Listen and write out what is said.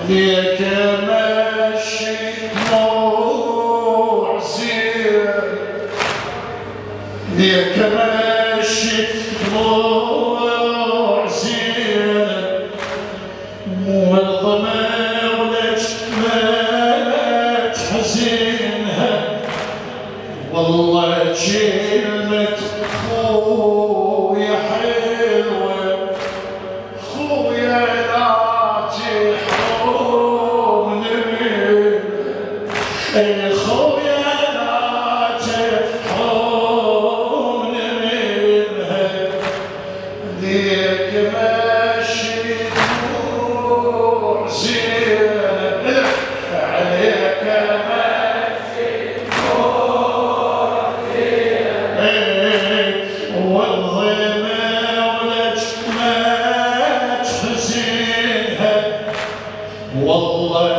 ليك ماشي دموع زين، ليك ماشي دموع زين، والظما ولك ما تحزنها، والله كلمة خويا حلوة، خويا لا تحرمني منها، خويا لا تحرمني منها، ليك ماشي دموع زينة، عليك ماشي دموع زينة، والظما ولك ما تحزنها، والله